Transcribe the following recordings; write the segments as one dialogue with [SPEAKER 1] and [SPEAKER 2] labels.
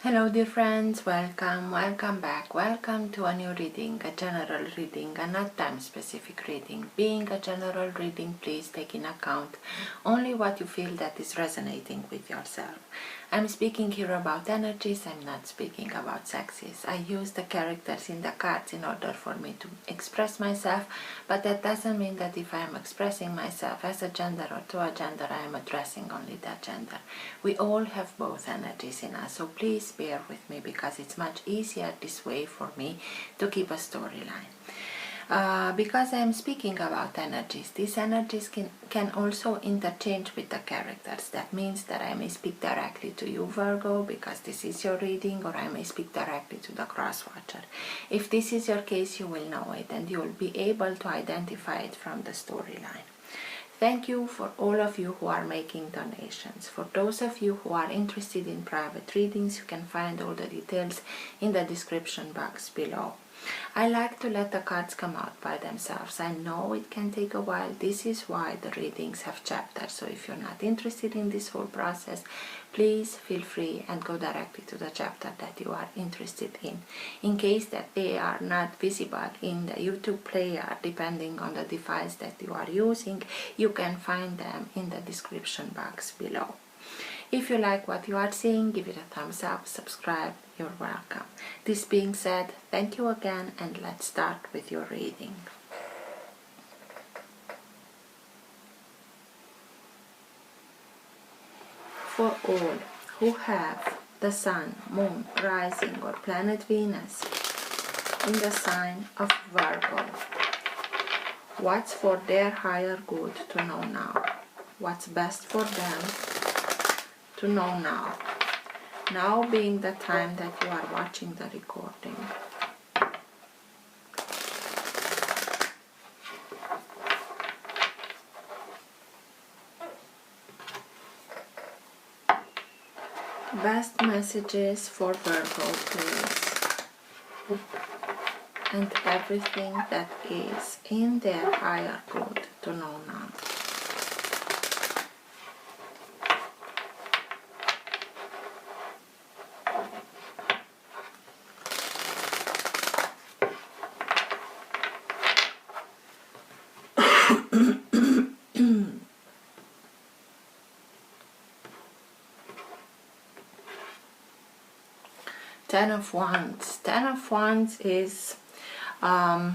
[SPEAKER 1] Hello dear friends, welcome back, welcome to a new reading, a general reading, a not time specific reading. Being a general reading, please take in account only what you feel that is resonating with yourself. I'm speaking here about energies, I'm not speaking about sexes. I use the characters in the cards in order for me to express myself, but that doesn't mean that if I am expressing myself as a gender or to a gender, I am addressing only that gender. We all have both energies in us, so please bear with me because it's much easier this way for me to keep a storyline. Because I am speaking about energies, these energies can also interchange with the characters. That means that I may speak directly to you, Virgo, because this is your reading, or I may speak directly to the cross-watcher. If this is your case, you will know it and you will be able to identify it from the storyline. Thank you for all of you who are making donations. For those of you who are interested in private readings, you can find all the details in the description box below. I like to let the cards come out by themselves. I know it can take a while. This is why the readings have chapters. So if you're not interested in this whole process, please feel free and go directly to the chapter that you are interested in. In case that they are not visible in the YouTube player, depending on the device that you are using, you can find them in the description box below. If you like what you are seeing, give it a thumbs up, subscribe, you're welcome. This being said, thank you again and let's start with your reading. For all who have the Sun, Moon, Rising or Planet Venus in the sign of Virgo, what's for their higher good to know now? What's best for them to know now? Now being the time that you are watching the recording. Best messages for Virgo, please. And everything that is in their higher good to know now. Ten of Wands. Ten of Wands is a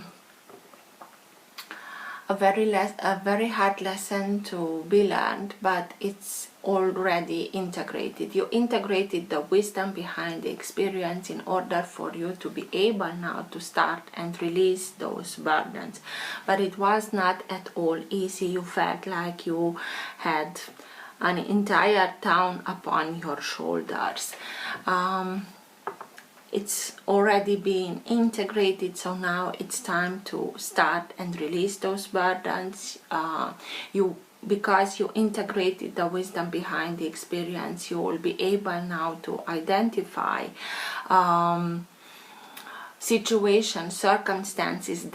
[SPEAKER 1] very hard lesson to be learned, but it's already integrated. You integrated the wisdom behind the experience in order for you to be able now to start and release those burdens. But it was not at all easy. You felt like you had an entire town upon your shoulders. It's already been integrated, so now it's time to start and release those burdens. Because you integrated the wisdom behind the experience, you will be able now to identify situations, circumstances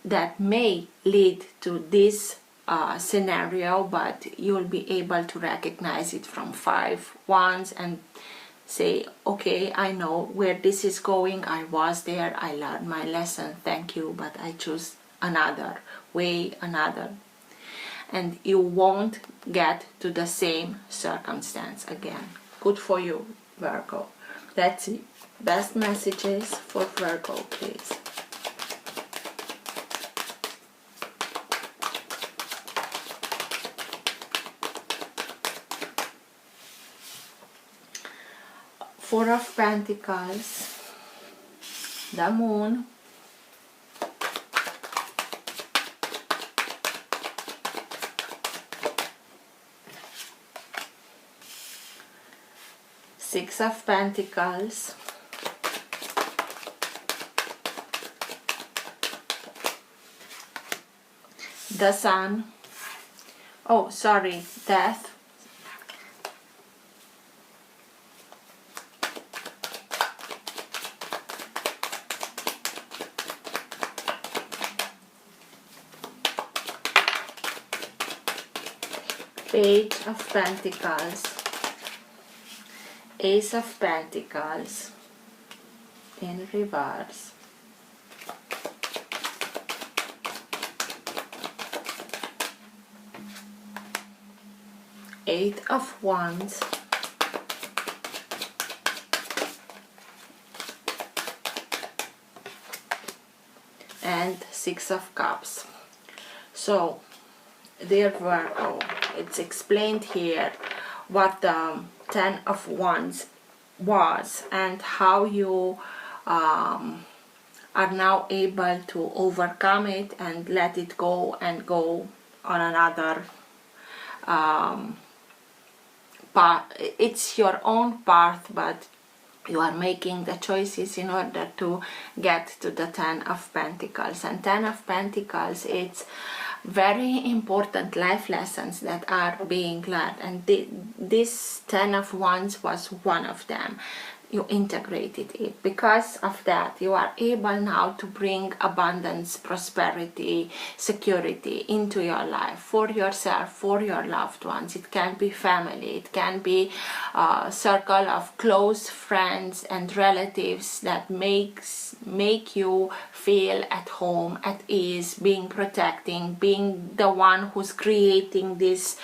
[SPEAKER 1] that may lead to this scenario, but you'll be able to recognize it from 5 Wands and say, okay, I know where this is going, I was there, I learned my lesson, thank you, but I choose another way, and you won't get to the same circumstance again. Good for you, Virgo. That's it. Best messages for Virgo, please. Four of Pentacles, the Moon, Six of Pentacles, the Sun, oh sorry, Death, Page of Pentacles, Ace of Pentacles in reverse. Eight of Wands. And Six of Cups. So, dear Virgo, it's explained here what the 10 of Wands was and how you are now able to overcome it and let it go and go on another path. It's your own path, but you are making the choices in order to get to the 10 of Pentacles. And 10 of Pentacles, it's very important life lessons that are being learned, and this 10 of Wands was one of them. You integrated it. Because of that, you are able now to bring abundance, prosperity, security into your life, for yourself, for your loved ones. It can be family, it can be a circle of close friends and relatives that make you feel at home, at ease, being protecting, being the one who's creating this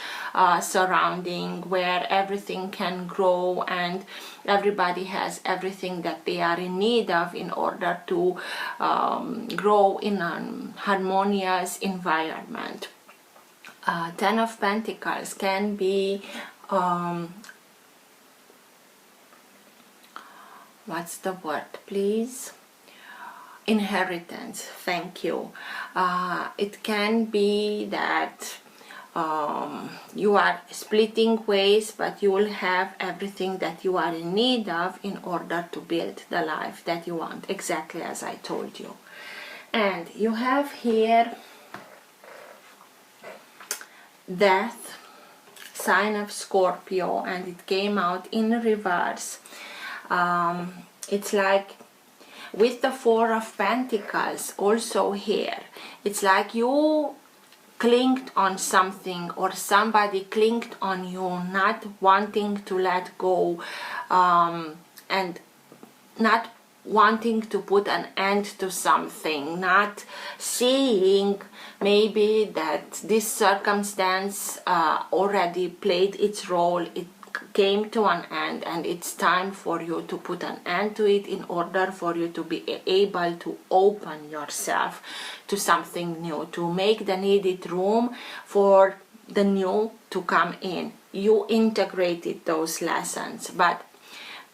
[SPEAKER 1] surrounding where everything can grow and everybody has everything that they are in need of in order to grow in a harmonious environment. 10 of Pentacles can be what's the word, please? Inheritance. Thank you. It can be that you are splitting ways, but you will have everything that you are in need of in order to build the life that you want, exactly as I told you. And you have here Death, sign of Scorpio, and it came out in reverse. It's like with the Four of Pentacles also here, it's like you clinged on something or somebody clinged on you, not wanting to let go, and not wanting to put an end to something, not seeing maybe that this circumstance already played its role, it came to an end, and it's time for you to put an end to it in order for you to be able to open yourself to something new, to make the needed room for the new to come in. You integrated those lessons, but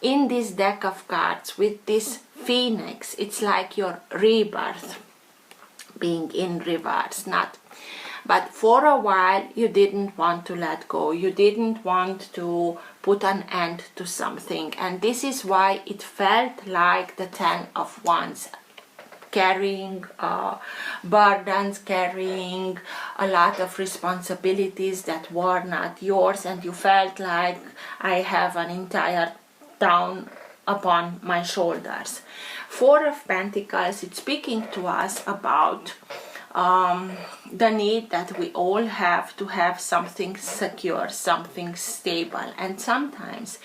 [SPEAKER 1] in this deck of cards with this Phoenix, it's like your rebirth being in reverse. But for a while you didn't want to let go, you didn't want to put an end to something, and this is why it felt like the 10 of Wands, carrying burdens, carrying a lot of responsibilities that were not yours, and you felt like, I have an entire town upon my shoulders. Four of Pentacles, it's speaking to us about the need that we all have to have something secure, something stable. And sometimes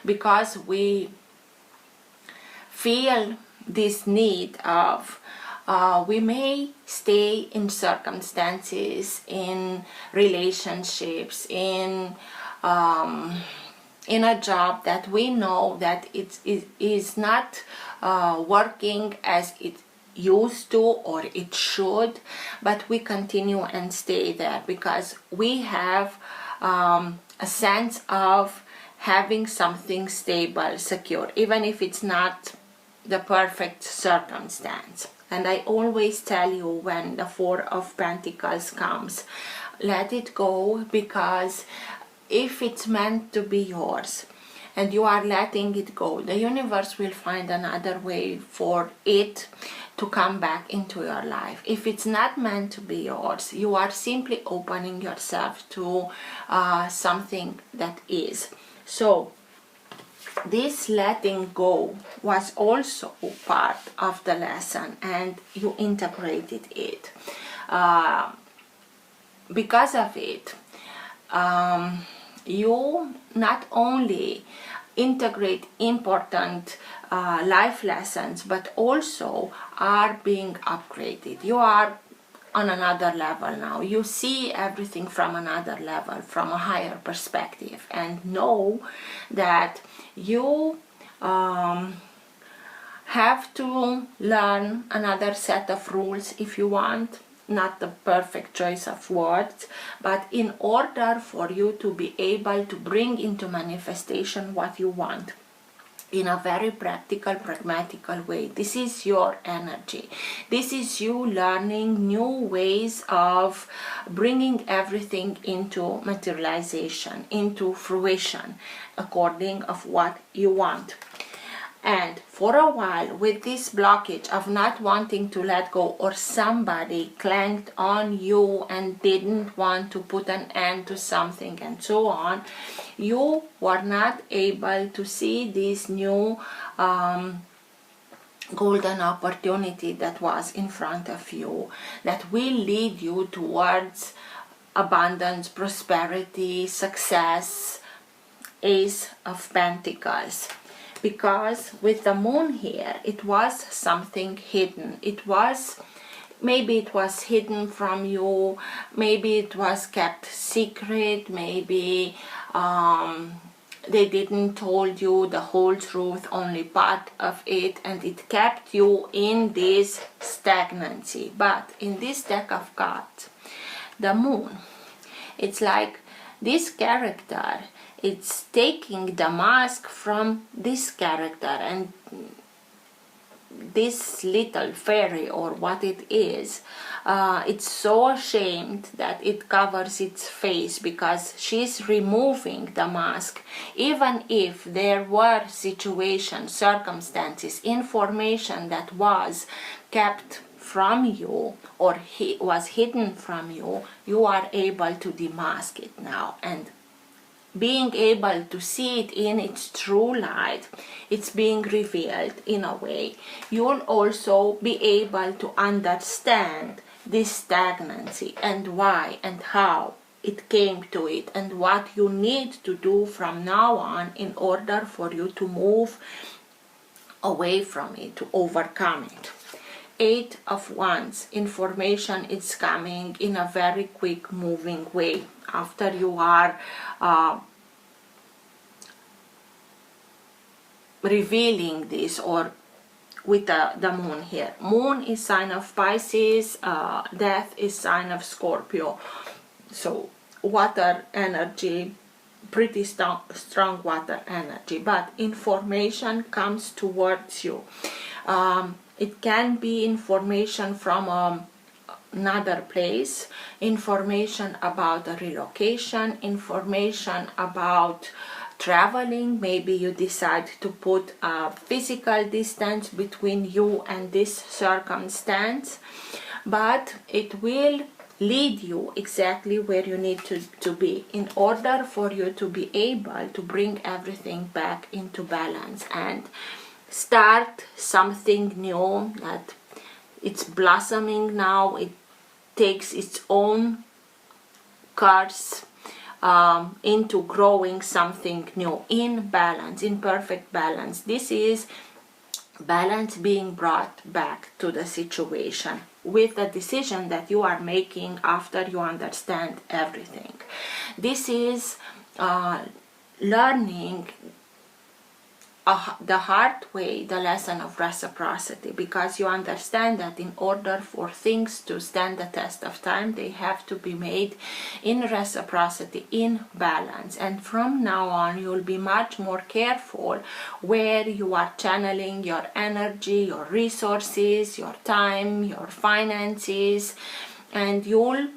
[SPEAKER 1] because we feel this need of we may stay in circumstances, in relationships, in a job that we know that it is not working as it used to or it should, but we continue and stay there because we have a sense of having something stable, secure, even if it's not the perfect circumstance. And I always tell you, when the Four of Pentacles comes, let it go, because if it's meant to be yours and you are letting it go, the universe will find another way for it to come back into your life. If it's not meant to be yours, you are simply opening yourself to something that is. So this letting go was also part of the lesson, and you integrated it. Because of it, you not only integrate important life lessons, but also are being upgraded. You are on another level now. You see everything from another level, from a higher perspective, and know that you have to learn another set of rules if you want. Not the perfect choice of words, but in order for you to be able to bring into manifestation what you want in a very practical, pragmatical way. This is your energy. This is you learning new ways of bringing everything into materialization, into fruition, according of what you want. And for a while, with this blockage of not wanting to let go, or somebody clanked on you and didn't want to put an end to something and so on, you were not able to see this new golden opportunity that was in front of you, that will lead you towards abundance, prosperity, success, Ace of Pentacles. Because with the moon here, it was something hidden. Maybe it was hidden from you, maybe it was kept secret, maybe they didn't told you the whole truth, only part of it, and it kept you in this stagnancy. But in this deck of cards, the moon, it's like this character, it's taking the mask from this character, and this little fairy, or what it is, it's so ashamed that it covers its face, because she's removing the mask. Even if there were situations, circumstances, information that was kept from you, or was hidden from you, you are able to demask it now, and being able to see it in its true light, it's being revealed in a way. You'll also be able to understand this stagnancy, and why and how it came to it, and what you need to do from now on in order for you to move away from it, to overcome it. Eight of Wands, information is coming in a very quick moving way. After you are revealing this, or with the moon here. Moon is sign of Pisces, death is sign of Scorpio. So water energy, pretty strong water energy, but information comes towards you. It can be information from another place, information about a relocation, information about traveling. Maybe you decide to put a physical distance between you and this circumstance, but it will lead you exactly where you need to be, in order for you to be able to bring everything back into balance and start something new, that it's blossoming now. It takes its own course into growing something new in balance, in perfect balance. This is balance being brought back to the situation with the decision that you are making after you understand everything. This is learning the hard way, the lesson of reciprocity, because you understand that in order for things to stand the test of time, they have to be made in reciprocity, in balance. And from now on, you'll be much more careful where you are channeling your energy, your resources, your time, your finances, and you'll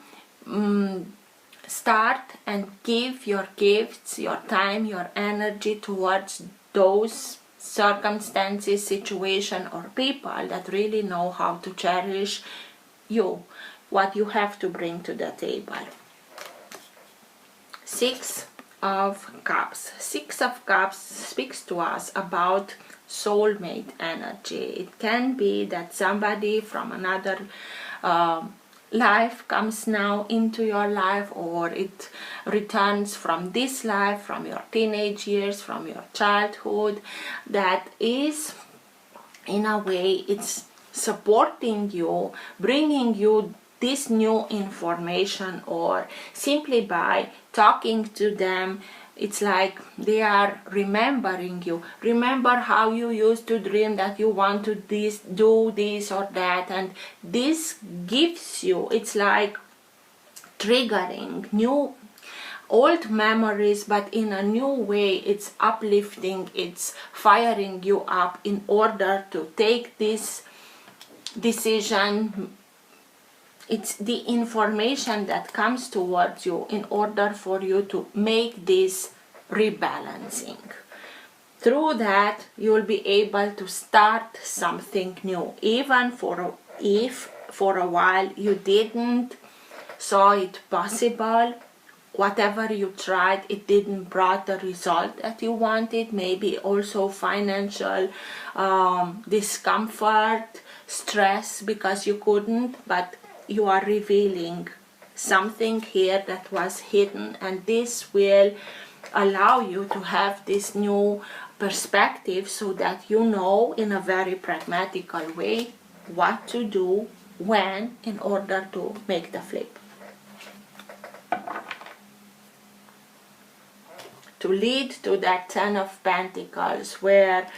[SPEAKER 1] start and give your gifts, your time, your energy towards those circumstances, situation, or people that really know how to cherish you, what you have to bring to the table. Six of Cups. Six of Cups speaks to us about soulmate energy. It can be that somebody from another life comes now into your life, or it returns from this life, from your teenage years, from your childhood, that is in a way it's supporting you, bringing you this new information, or simply by talking to them, it's like they are remembering you. Remember how you used to dream that you want to do this or that, and this gives you, it's like triggering new old memories, but in a new way. It's uplifting, it's firing you up in order to take this decision. It's the information that comes towards you in order for you to make this rebalancing. Through that, you'll be able to start something new, even if for a while you didn't saw it possible. Whatever you tried, it didn't brought the result that you wanted. Maybe also financial discomfort, stress because you couldn't, but you are revealing something here that was hidden, and this will allow you to have this new perspective, so that you know in a very pragmatical way what to do when, in order to make the flip, to lead to that 10 of Pentacles, where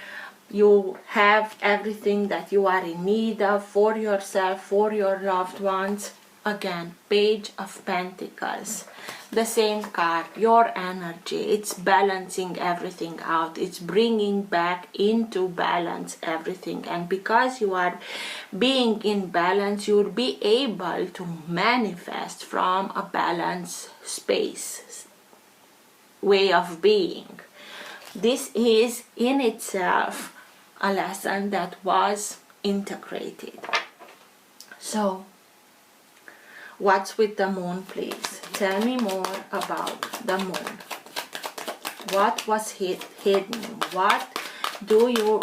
[SPEAKER 1] you have everything that you are in need of for yourself, for your loved ones. Again, Page of Pentacles, the same card, your energy. It's balancing everything out. It's bringing back into balance everything. And because you are being in balance, you'll be able to manifest from a balanced space, way of being. This is in itself a lesson that was integrated. So, what's with the moon, please? Tell me more about the moon. What was hidden? What do you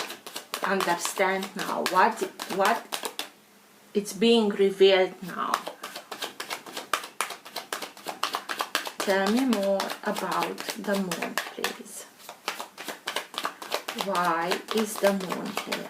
[SPEAKER 1] understand now? What it's being revealed now? Tell me more about the moon, please. Why is the moon here?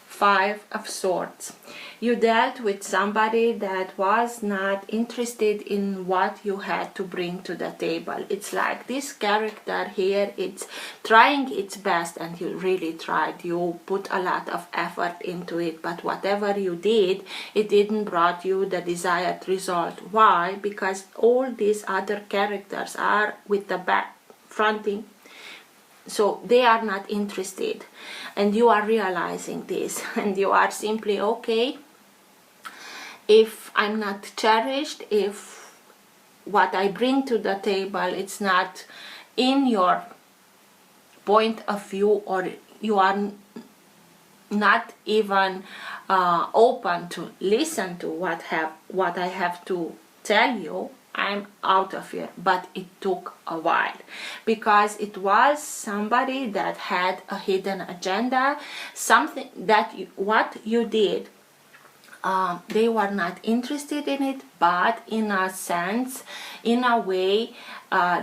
[SPEAKER 1] 5 of Swords. You dealt with somebody that was not interested in what you had to bring to the table. It's like this character here, it's trying its best, and you really tried. You put a lot of effort into it, but whatever you did, it didn't brought you the desired result. Why? Because all these other characters are with the back fronting, so they are not interested, and you are realizing this, and you are simply, okay, if I'm not cherished, if what I bring to the table, it's not in your point of view, or you are not even open to listen to what I have to tell you, I'm out of here. But it took a while, because it was somebody that had a hidden agenda, something that what you did, they were not interested in it, but in a sense, in a way,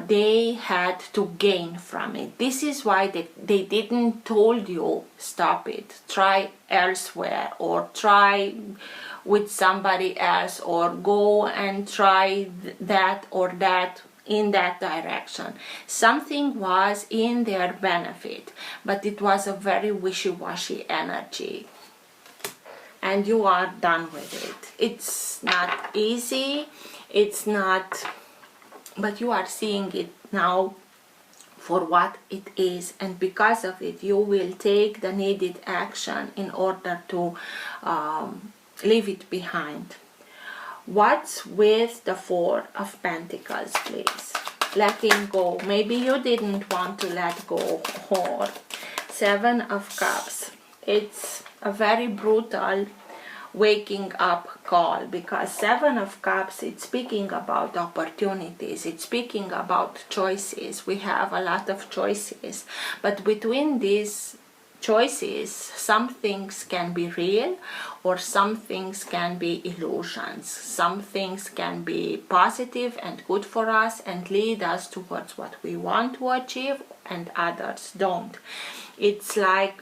[SPEAKER 1] they had to gain from it. This is why they didn't told you, stop it, try elsewhere, or try with somebody else, or go and try that or that in that direction. Something was in their benefit, but it was a very wishy-washy energy, and you are done with it. It's not easy, it's not, but you are seeing it now for what it is, and because of it you will take the needed action in order to leave it behind. What's with the 4 of Pentacles, please? Letting go. Maybe you didn't want to let go. Or 7 of Cups. It's a very brutal waking up call, because 7 of Cups, it's speaking about opportunities, it's speaking about choices. We have a lot of choices, but between these choices. Some things can be real, or some things can be illusions. Some things can be positive and good for us and lead us towards what we want to achieve, and others don't. It's like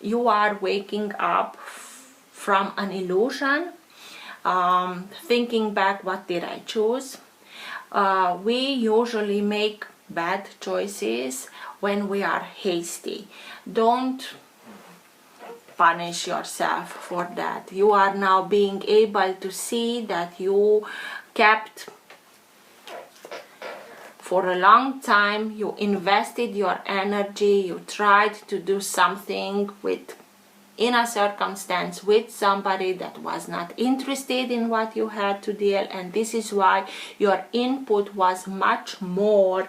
[SPEAKER 1] you are waking up from an illusion, thinking back, what did I choose? We usually make bad choices when we are hasty. Don't punish yourself for that. You are now being able to see that you kept for a long time, you invested your energy, you tried to do something in a circumstance with somebody that was not interested in what you had to deal, and this is why your input was much more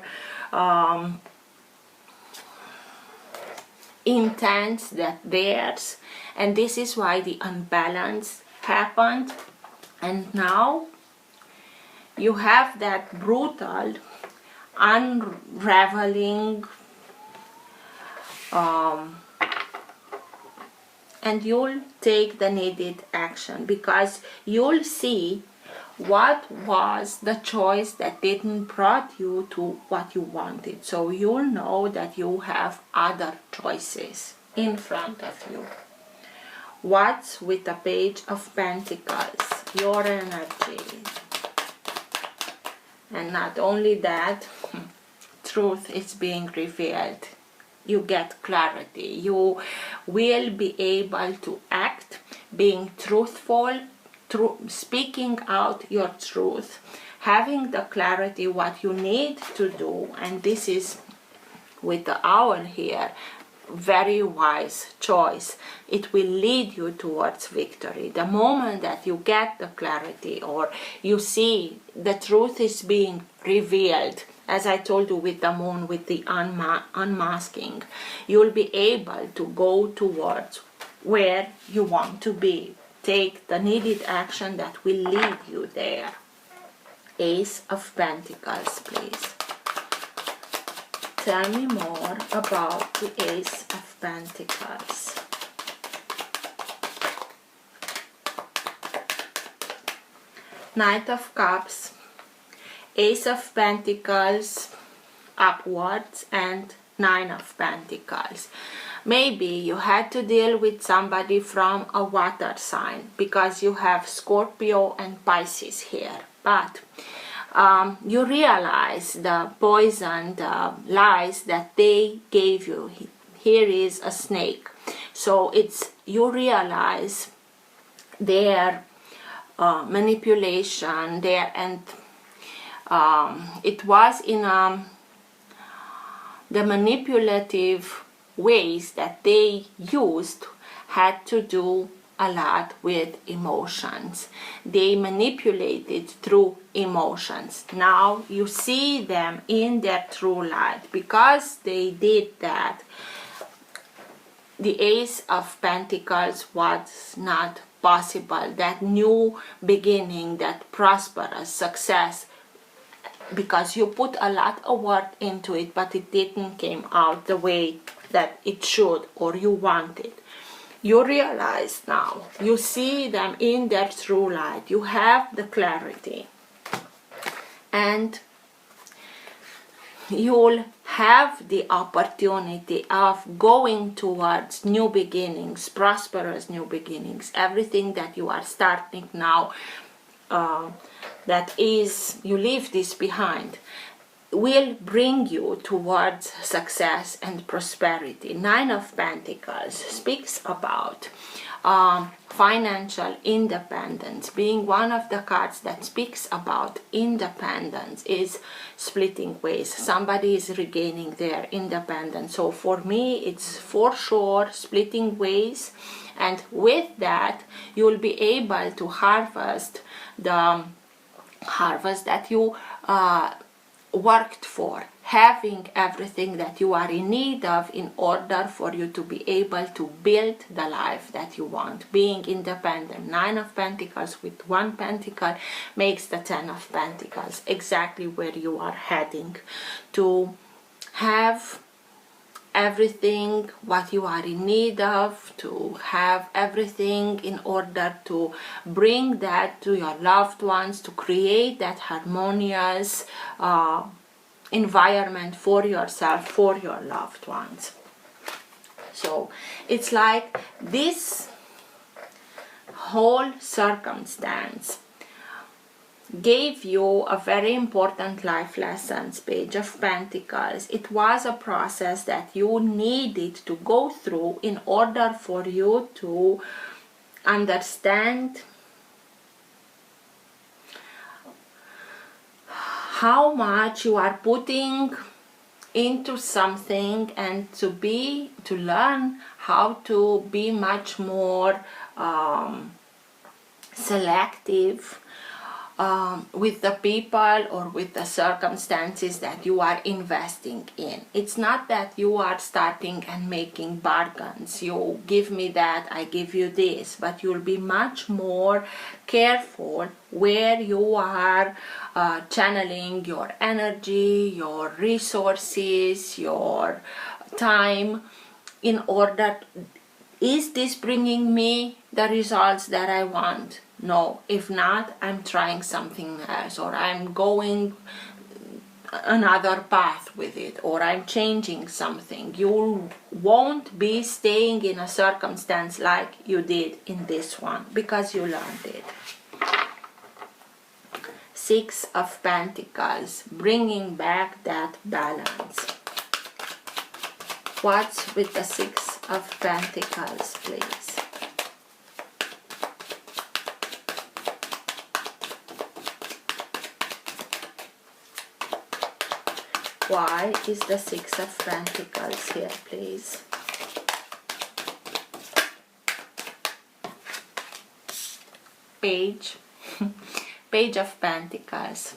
[SPEAKER 1] intense than theirs, and this is why the unbalance happened. And now you have that brutal unraveling, and you'll take the needed action, because you'll see what was the choice that didn't brought you to what you wanted. So you'll know that you have other choices in front of you. What's with the Page of Pentacles? Your energy. And not only that, truth is being revealed. You get clarity. You will be able to act, being truthful, speaking out your truth, having the clarity what you need to do. And this is with the Owl here, very wise choice. It will lead you towards victory. The moment that you get the clarity, or you see the truth is being revealed, as I told you with the Moon, with the unmasking, you'll be able to go towards where you want to be. Take the needed action that will lead you there. Ace of Pentacles, please. Tell me more about the Ace of Pentacles. Knight of Cups, Ace of Pentacles upwards, and Nine of Pentacles. Maybe you had to deal with somebody from a water sign, because you have Scorpio and Pisces here. But you realize the poison, the lies that they gave you. Here is a snake. So you realize their manipulation there, and it was in the manipulative ways that they used had to do a lot with emotions. They manipulated through emotions. Now you see them in their true light. Because they did that, the Ace of Pentacles was not possible. That new beginning, that prosperous success, because you put a lot of work into it, but it didn't came out the way that it should or you wanted. You realize now, you see them in their true light, you have the clarity, and you'll have the opportunity of going towards new beginnings, prosperous new beginnings. Everything that you are starting now, that is, you leave this behind, will bring you towards success and prosperity. Nine of Pentacles speaks about financial independence. Being one of the cards that speaks about independence is splitting ways. Somebody is regaining their independence. So for me, it's for sure splitting ways. And with that, you'll be able to harvest the harvest that you worked for, having everything that you are in need of in order for you to be able to build the life that you want. Being independent. Nine of Pentacles with one pentacle makes the Ten of Pentacles, exactly where you are heading, to have everything what you are in need of, to have everything in order to bring that to your loved ones, to create that harmonious environment for yourself, for your loved ones. So it's like this whole circumstance gave you a very important life lessons, Page of Pentacles. It was a process that you needed to go through in order for you to understand how much you are putting into something, and to learn how to be much more selective with the people or with the circumstances that you are investing in. It's not that you are starting and making bargains. You give me that, I give you this, but you'll be much more careful where you are channeling your energy, your resources, your time, in order, is this bringing me the results that I want? No. If not, I'm trying something else, or I'm going another path with it, or I'm changing something. You won't be staying in a circumstance like you did in this one, because you learned it. Six of Pentacles, bringing back that balance. What's with the Six of Pentacles, please? Why is the Six of Pentacles here, please? Page of Pentacles.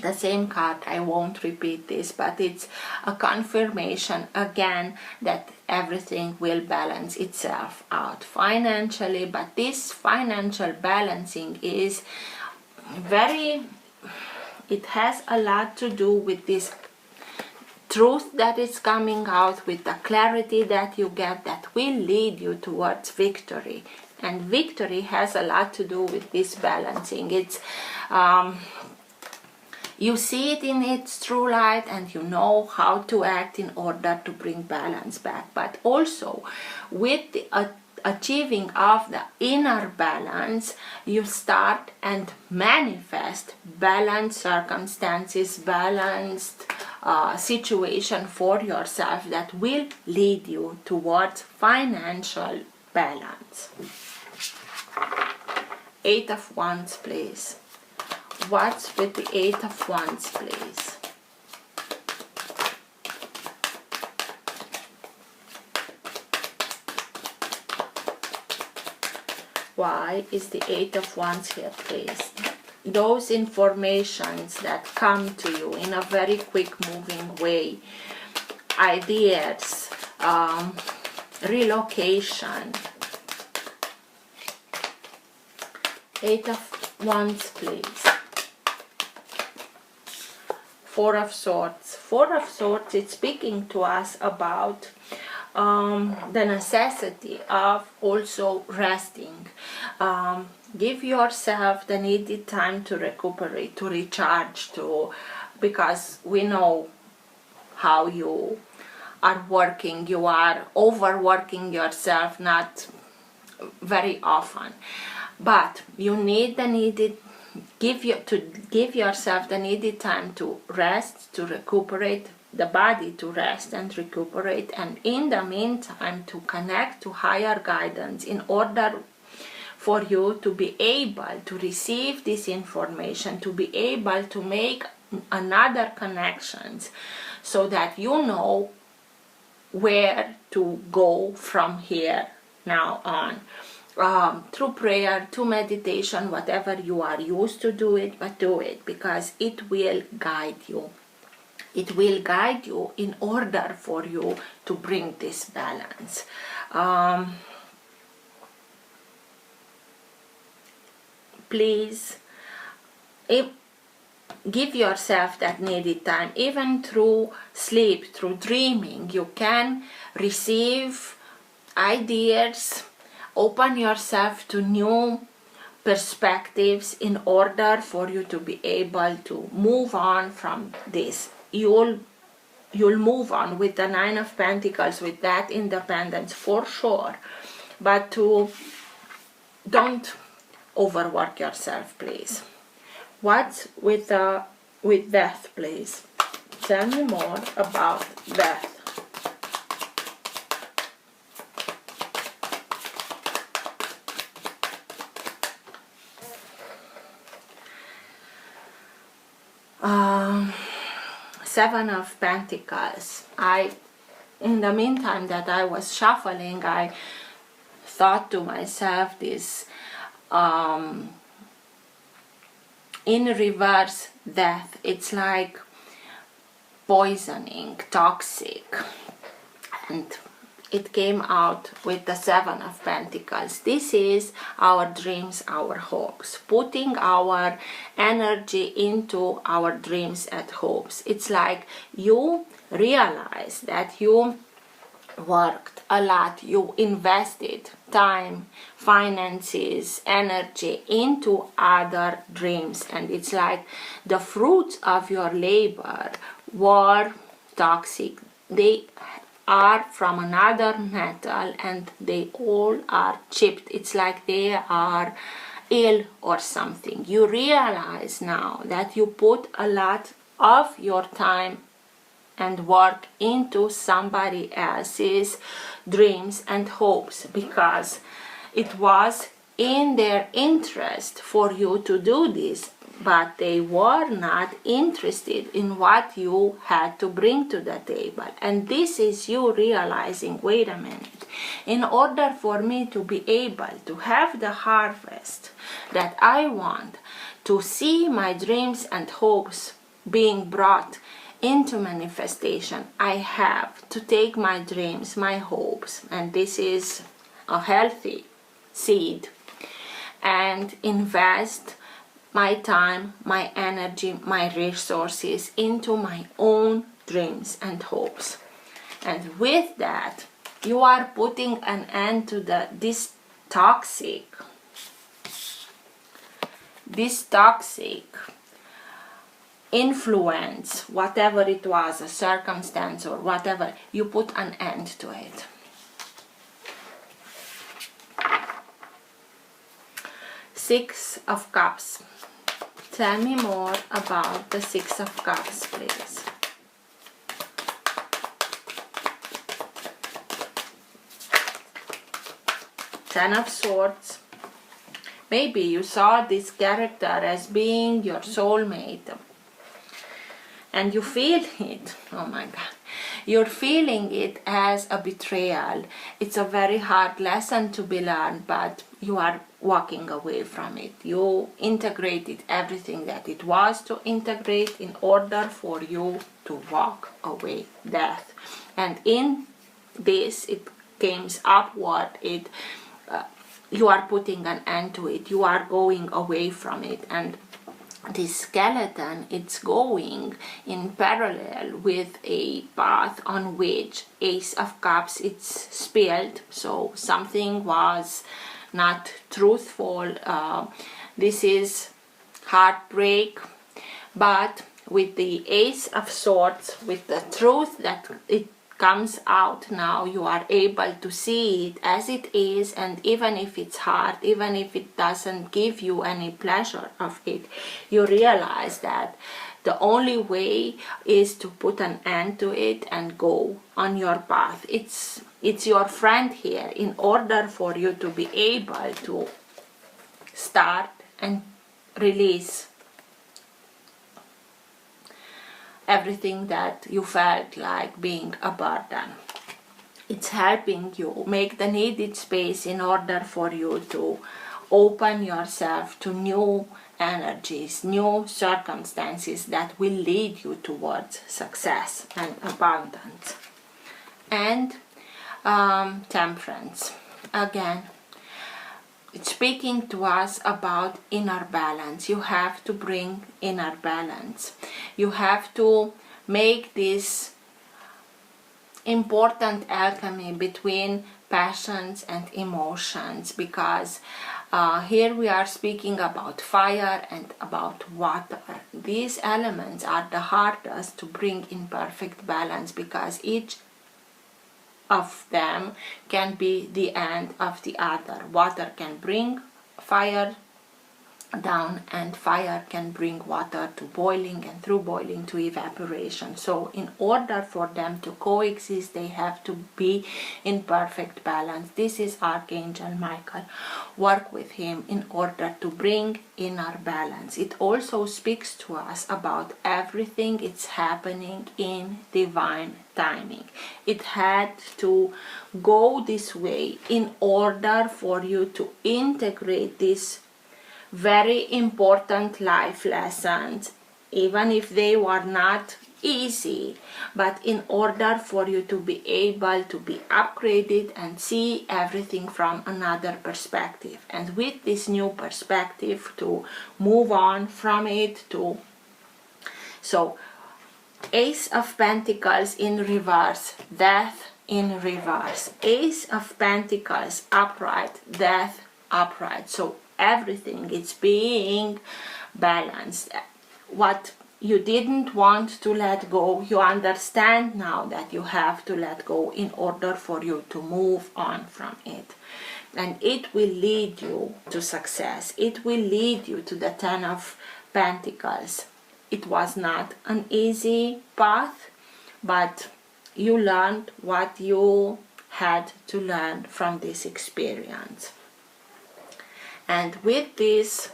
[SPEAKER 1] The same card, I won't repeat this, but it's a confirmation again that everything will balance itself out financially. But this financial balancing is it has a lot to do with this truth that is coming out, with the clarity that you get, that will lead you towards victory. And victory has a lot to do with this balancing. It's you see it in its true light, and you know how to act in order to bring balance back. But also with the achieving of the inner balance, you start and manifest balanced circumstances, balanced situation for yourself that will lead you towards financial balance. Eight of Wands, please. What's with the Eight of Wands, please? Why is the Eight of Wands here, please? Those informations that come to you in a very quick moving way, ideas, relocation. Eight of Wands, please. Four of Swords. Four of Swords, it's speaking to us about the necessity of also resting. Give yourself the needed time to recuperate, to recharge, because we know how you are working. You are overworking yourself, not very often, but you need the needed give yourself the needed time to rest, to recuperate, the body to rest and recuperate, and in the meantime to connect to higher guidance in order for you to be able to receive this information, to be able to make another connections, so that you know where to go from here now on. Through prayer, through meditation, whatever you are used to do it, but do it, because it will guide you. It will guide you in order for you to bring this balance. Please, if give yourself that needed time. Even through sleep, through dreaming, you can receive ideas, open yourself to new perspectives in order for you to be able to move on from this. You'll move on with the Nine of Pentacles, with that independence for sure, but don't overwork yourself, please. What's with death, please? Tell me more about death. Seven of Pentacles. In the meantime that I was shuffling, I thought to myself this in reverse death. It's like poisoning, toxic, and it came out with the Seven of Pentacles. This is our dreams, our hopes, putting our energy into our dreams and hopes. It's like you realize that you worked a lot, you invested time, finances, energy into other dreams, and it's like the fruits of your labor were toxic. They are from another metal and they all are chipped. It's like they are ill or something. You realize now that you put a lot of your time and work into somebody else's dreams and hopes because it was in their interest for you to do this, but they were not interested in what you had to bring to the table. And this is you realizing, wait a minute, in order for me to be able to have the harvest that I want, to see my dreams and hopes being brought into manifestation, I have to take my dreams, my hopes, and this is a healthy seed, and invest my time, my energy, my resources into my own dreams and hopes. And with that, you are putting an end to this toxic influence, whatever it was, a circumstance or whatever. You put an end to it. Six of Cups. Tell me more about the Six of Cups, please. Ten of Swords. Maybe you saw this character as being your soulmate, and you feel it. Oh my God. You're feeling it as a betrayal. It's a very hard lesson to be learned, but you are walking away from it. You integrated everything that it was to integrate in order for you to walk away death. And in this, it comes upward. You are putting an end to it. You are going away from it. And this skeleton, it's going in parallel with a path on which Ace of Cups, it's spilled. So something was not truthful. This is heartbreak, but with the Ace of Swords, with the truth that it comes out now, you are able to see it as it is. And even if it's hard, even if it doesn't give you any pleasure of it, you realize that the only way is to put an end to it and go on your path. It's your friend here in order for you to be able to start and release everything that you felt like being a burden. It's helping you make the needed space in order for you to open yourself to new energies, new circumstances that will lead you towards success and abundance. And Temperance. Again, it's speaking to us about inner balance. You have to bring inner balance. You have to make this important alchemy between passions and emotions, because here we are speaking about fire and about water. These elements are the hardest to bring in perfect balance, because each of them can be the end of the other. Water can bring fire down, and fire can bring water to boiling, and through boiling to evaporation. So in order for them to coexist, they have to be in perfect balance. This is Archangel Michael. Work with him in order to bring inner balance. It also speaks to us about everything it's happening in divine timing. It had to go this way in order for you to integrate this very important life lessons, even if they were not easy, but in order for you to be able to be upgraded and see everything from another perspective, and with this new perspective to move on from it to. So Ace of Pentacles in reverse, Death in reverse, Ace of Pentacles upright, Death upright. So everything is being balanced. What you didn't want to let go, you understand now that you have to let go in order for you to move on from it. And it will lead you to success. It will lead you to the Ten of Pentacles. It was not an easy path, but you learned what you had to learn from this experience. And with this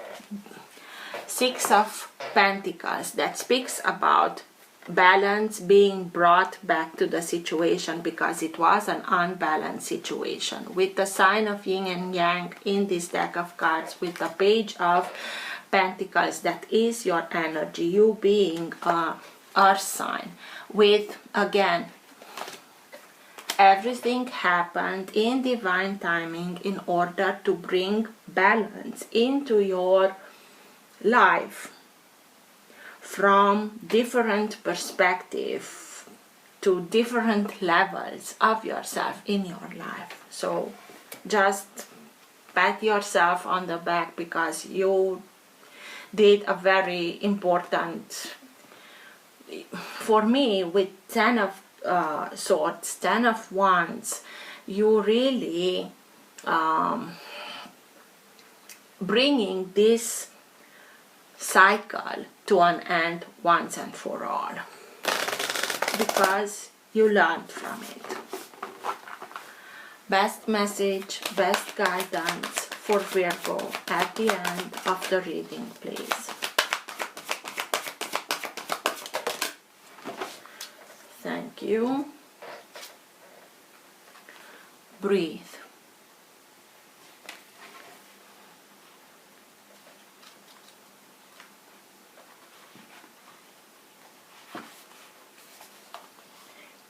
[SPEAKER 1] Six of Pentacles, that speaks about balance being brought back to the situation, because it was an unbalanced situation. With the sign of yin and yang in this deck of cards, with the Page of Pentacles, that is your energy, you being a earth sign, with again everything happened in divine timing in order to bring balance into your life from different perspectives to different levels of yourself in your life. So just pat yourself on the back, because you did a very important, for me, with Ten of Swords, Ten of Wands, you really bringing this cycle to an end once and for all, because you learned from it. Best message, best guidance for Virgo at the end of the reading, please. Thank you. Breathe.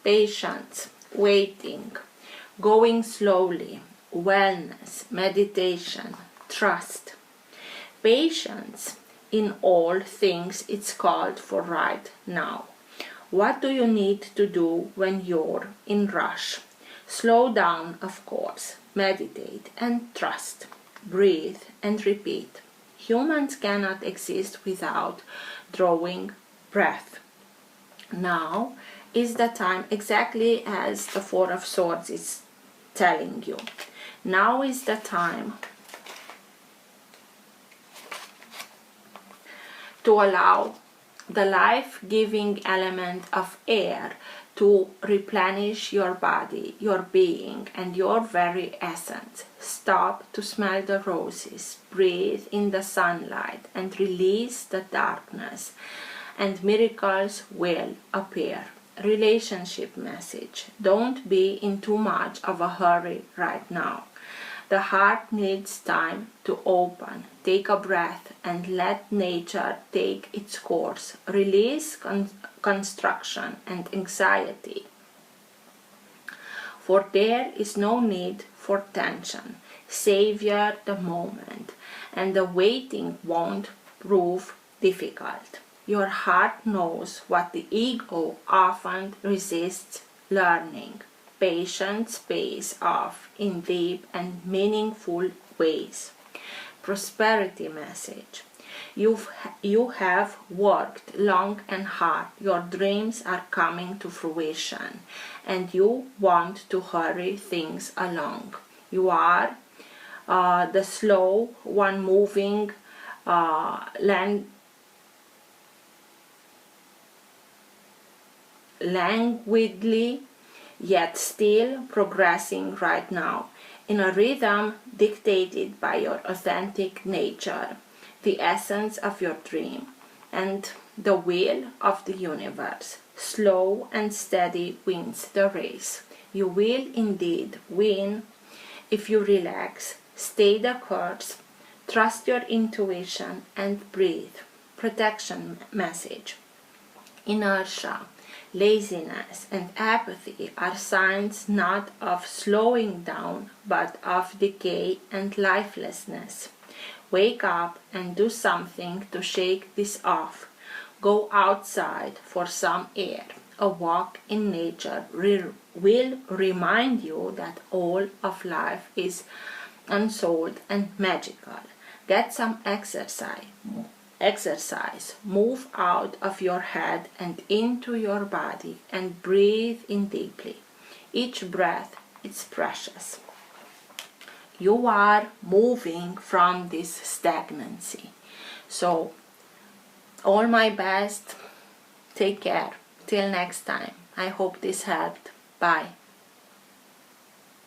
[SPEAKER 1] Patience, waiting, going slowly, wellness, meditation, trust. Patience in all things, it's called for right now. What do you need to do when you're in rush? Slow down, of course, meditate and trust. Breathe and repeat. Humans cannot exist without drawing breath. Now is the time, exactly as the Four of Swords is telling you. Now is the time to allow the life-giving element of air to replenish your body, your being, and your very essence. Stop to smell the roses, breathe in the sunlight, and release the darkness, and miracles will appear. Relationship message: don't be in too much of a hurry right now. The heart needs time to open. Take a breath and let nature take its course. Release construction and anxiety, for there is no need for tension. savor the moment, and the waiting won't prove difficult. Your heart knows what the ego often resists learning. Patience pays off in deep and meaningful ways. Prosperity message. You have worked long and hard. Your dreams are coming to fruition, and you want to hurry things along. You are the slow one, moving languidly, yet still progressing right now, in a rhythm dictated by your authentic nature, the essence of your dream, and the will of the universe. Slow and steady wins the race. You will indeed win if you relax, stay the course, trust your intuition, and breathe. Protection message. Inertia, laziness, and apathy are signs not of slowing down, but of decay and lifelessness. Wake up and do something to shake this off. Go outside for some air. A walk in nature will remind you that all of life is unsolved and magical. Get some exercise. Move out of your head and into your body, and breathe in deeply. Each breath is precious. You are moving from this stagnancy. So, all my best. Take care. Till next time. I hope this helped. Bye.